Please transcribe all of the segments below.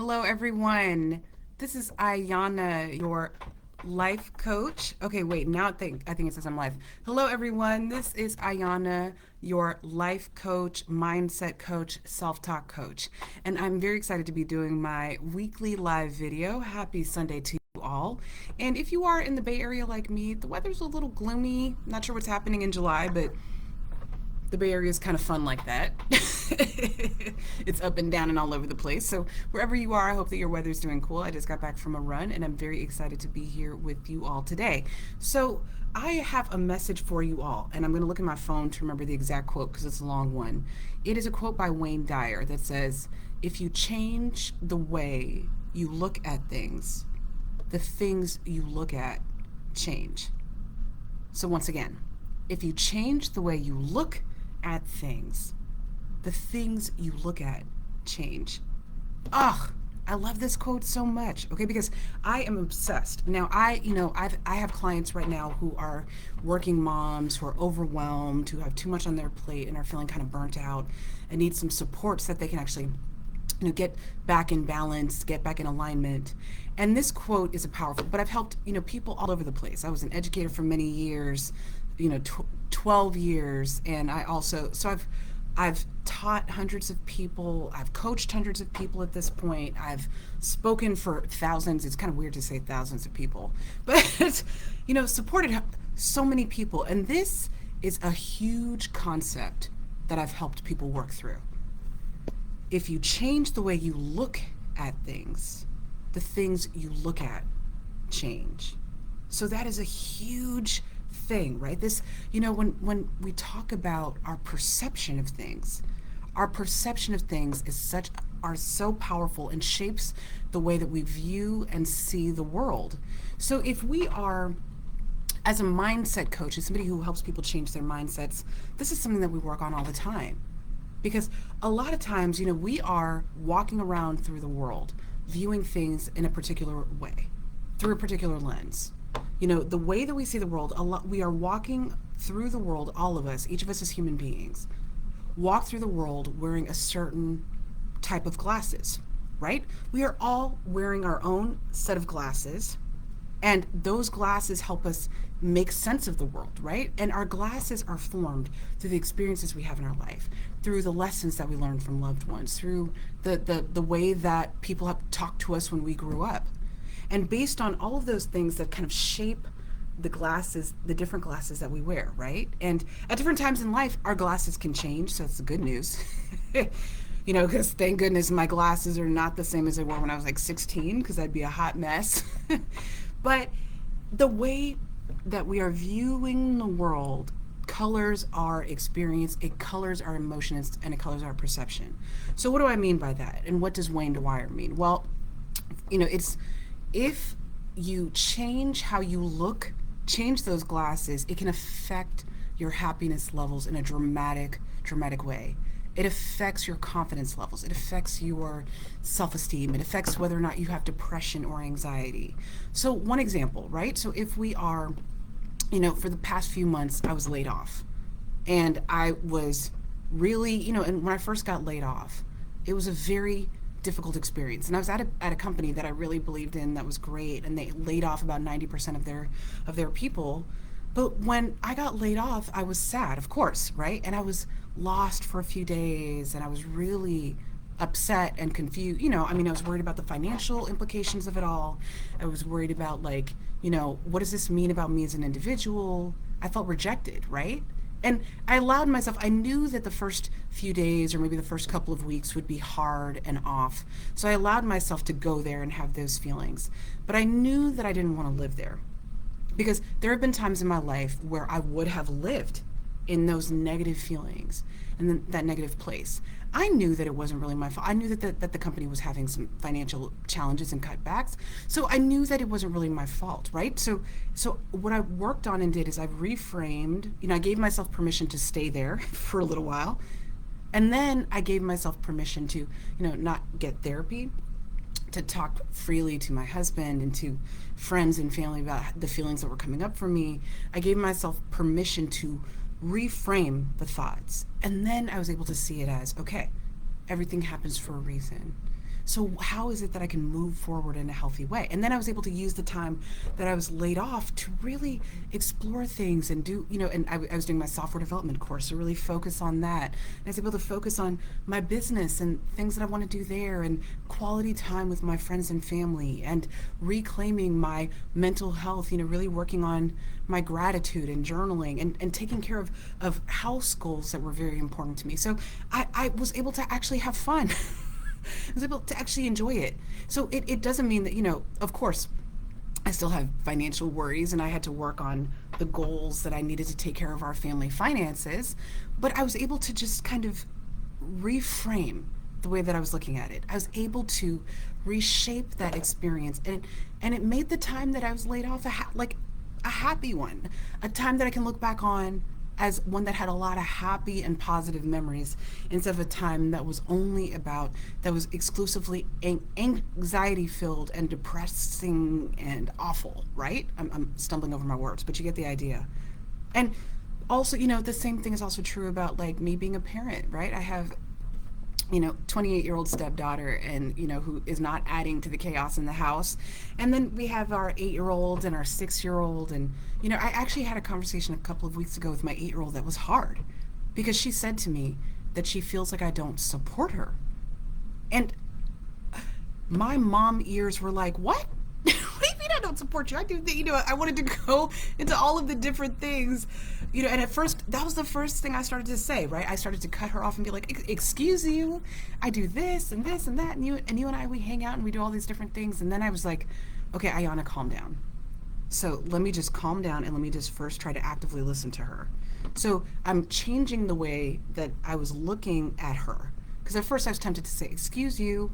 Hello, everyone. This is Ayana, your life coach. Okay, wait. Now I think it says I'm live. Hello, everyone. This is Ayana, your life coach, mindset coach, self-talk coach, and I'm very excited to be doing my weekly live video. Happy Sunday to you all. And if you are in the Bay Area like me, the weather's a little gloomy. Not sure what's happening in July, but the Bay Area is kind of fun like that. It's up and down and all over the place. So wherever you are, I hope that your weather's doing cool. I just got back from a run and I'm very excited to be here with you all today. So I have a message for you all, and I'm going to look at my phone to remember the exact quote because it's a long one. It is a quote by Wayne Dyer that says, "If you change the way you look at things, the things you look at change." So once again, if you change the way you look at things, the things you look at change. Ugh, I love this quote so much. Okay, because I am obsessed. Now I have clients right now who are working moms, who are overwhelmed, who have too much on their plate and are feeling kind of burnt out and need some support so that they can actually get back in balance, get back in alignment. And this quote is a powerful, but I've helped, people all over the place. I was an educator for many years, 12 years. And I've taught hundreds of people. I've coached hundreds of people at this point. I've spoken for thousands. It's kind of weird to say thousands of people, but, supported so many people. And this is a huge concept that I've helped people work through. If you change the way you look at things, the things you look at change. So that is a huge thing, right? This, when we talk about our perception of things, our perception of things are so powerful and shapes the way that we view and see the world. So if we are, as a mindset coach, as somebody who helps people change their mindsets, this is something that we work on all the time. Because a lot of times, we are walking around through the world, viewing things in a particular way, through a particular lens. The way that we see the world, we are walking through the world, all of us, each of us as human beings, walk through the world wearing a certain type of glasses, right? We are all wearing our own set of glasses, and those glasses help us make sense of the world, right? And our glasses are formed through the experiences we have in our life, through the lessons that we learn from loved ones, through the way that people have talked to us when we grew up. And based on all of those things that kind of shape the glasses, the different glasses that we wear, right? And at different times in life, our glasses can change, so that's the good news. Because thank goodness my glasses are not the same as they were when I was like 16, because I'd be a hot mess. But the way that we are viewing the world colors our experience, it colors our emotions, and it colors our perception. So what do I mean by that? And what does Wayne Dyer mean? Well, it's if you change how you look, change those glasses, it can affect your happiness levels in a dramatic way. It affects your confidence levels. It affects your self-esteem. It affects whether or not you have depression or anxiety. So one example, right? So if we are, for the past few months, I was laid off. And I was really, and when I first got laid off, it was a very difficult experience. And I was at a company that I really believed in, that was great, and they laid off about 90% of their people. But when I got laid off, I was sad, of course, right? And I was lost for a few days, and I was really upset and confused. I was worried about the financial implications of it all. I was worried about, what does this mean about me as an individual? I felt rejected, right? And I allowed myself, I knew that the first few days or maybe the first couple of weeks would be hard and off. So I allowed myself to go there and have those feelings. But I knew that I didn't want to live there, because there have been times in my life where I would have lived in those negative feelings and that negative place. I knew that it wasn't really my fault. I knew that the company was having some financial challenges and cutbacks. So I knew that it wasn't really my fault, right? So what I worked on and did is I reframed, I gave myself permission to stay there for a little while. And then I gave myself permission to, not get therapy, to talk freely to my husband and to friends and family about the feelings that were coming up for me. I gave myself permission to reframe the thoughts. And then I was able to see it as, okay, everything happens for a reason. So how is it that I can move forward in a healthy way? And then I was able to use the time that I was laid off to really explore things and do, and I was doing my software development course, so really focus on that. And I was able to focus on my business and things that I want to do there, and quality time with my friends and family, and reclaiming my mental health, really working on my gratitude and journaling, and taking care of house goals that were very important to me. So I was able to actually have fun. I was able to actually enjoy it. So it doesn't mean that, of course, I still have financial worries and I had to work on the goals that I needed to take care of our family finances. But I was able to just kind of reframe the way that I was looking at it. I was able to reshape that experience, and it made the time that I was laid off like a happy one, a time that I can look back on as one that had a lot of happy and positive memories, instead of a time that was that was exclusively anxiety filled and depressing and awful, right? I'm stumbling over my words, but you get the idea. And also, the same thing is also true about like me being a parent, right? I have 28-year-old stepdaughter, and who is not adding to the chaos in the house. And then we have our 8-year-old and our 6-year-old. And I actually had a conversation a couple of weeks ago with my 8-year-old that was hard, because she said to me that she feels like I don't support her. And my mom ears were like, what? What do you mean I don't support you? I do, I wanted to go into all of the different things, and at first, that was the first thing I started to say, right? I started to cut her off and be like, excuse you, I do this and this and that, and you and I, we hang out and we do all these different things. And then I was like, okay, Ayana, calm down. So let me just calm down, and let me just first try to actively listen to her. So I'm changing the way that I was looking at her, because at first I was tempted to say, excuse you,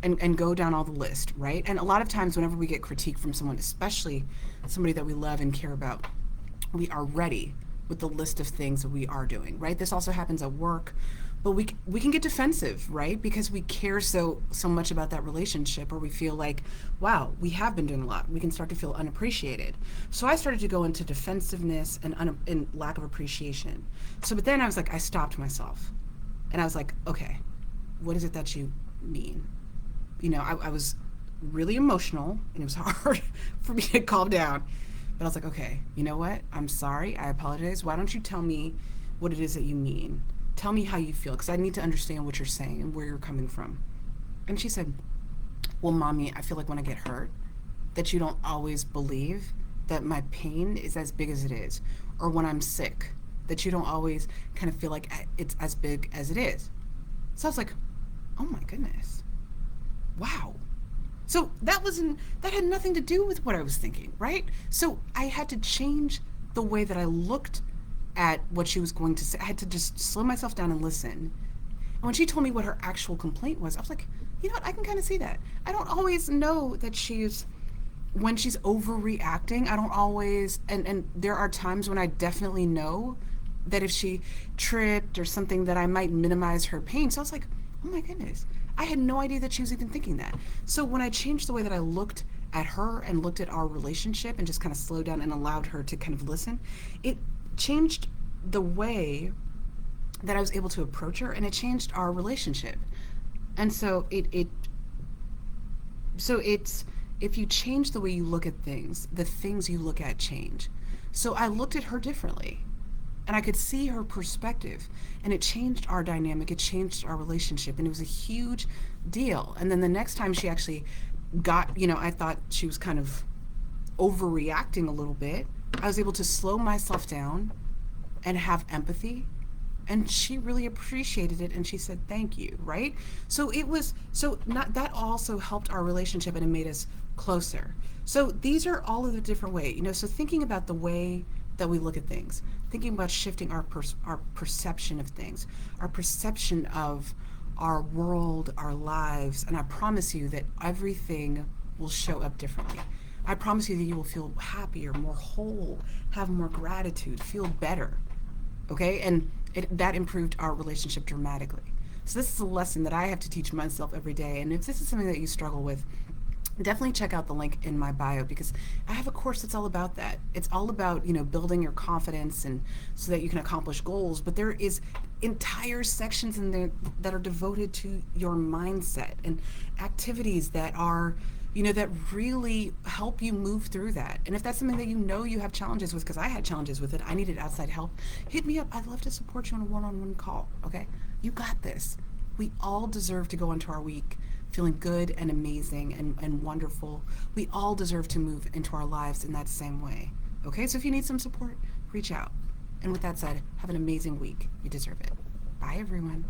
and go down all the list, right? And a lot of times whenever we get critique from someone, especially somebody that we love and care about, we are ready with the list of things that we are doing, right? This also happens at work, but we can get defensive, right? Because we care so much about that relationship, or we feel like, wow, we have been doing a lot. We can start to feel unappreciated. So I started to go into defensiveness and lack of appreciation. So, but then I was like, I stopped myself, and I was like, okay, what is it that you mean? I was really emotional, and it was hard for me to calm down. But I was like, okay, you know what? I'm sorry. I apologize. Why don't you tell me what it is that you mean? Tell me how you feel, because I need to understand what you're saying and where you're coming from. And she said, well, Mommy, I feel like when I get hurt, that you don't always believe that my pain is as big as it is. Or when I'm sick, that you don't always kind of feel like it's as big as it is. So I was like, oh my goodness. Wow. So that had nothing to do with what I was thinking, right? So I had to change the way that I looked at what she was going to say. I had to just slow myself down and listen. And when she told me what her actual complaint was, I was like, you know what? I can kind of see that. I don't always know that when she's overreacting, I don't always, and there are times when I definitely know that if she tripped or something, that I might minimize her pain. So I was like, oh my goodness. I had no idea that she was even thinking that. So when I changed the way that I looked at her and looked at our relationship and just kind of slowed down and allowed her to kind of listen, it changed the way that I was able to approach her, and it changed our relationship. And so it's, if you change the way you look at things, the things you look at change. So I looked at her differently, and I could see her perspective, and it changed our dynamic, it changed our relationship, and it was a huge deal. And then the next time she actually got, I thought she was kind of overreacting a little bit, I was able to slow myself down and have empathy, and she really appreciated it, and she said thank you, right? So that also helped our relationship, and it made us closer. So these are all of the different ways, so thinking about the way that we look at things, thinking about shifting our perception of things, our perception of our world, our lives, and I promise you that everything will show up differently. I promise you that you will feel happier, more whole, have more gratitude, feel better, okay? And that improved our relationship dramatically. So this is a lesson that I have to teach myself every day, and if this is something that you struggle with, definitely check out the link in my bio because I have a course that's all about that. It's all about, building your confidence and so that you can accomplish goals, but there is entire sections in there that are devoted to your mindset and activities that are that really help you move through that. And if that's something that you have challenges with, because I had challenges with it, I needed outside help, hit me up. I'd love to support you on a one-on-one call, okay? You got this. We all deserve to go into our week feeling good and amazing and wonderful. We all deserve to move into our lives in that same way. Okay, so if you need some support, reach out. And with that said, have an amazing week. You deserve it. Bye, everyone.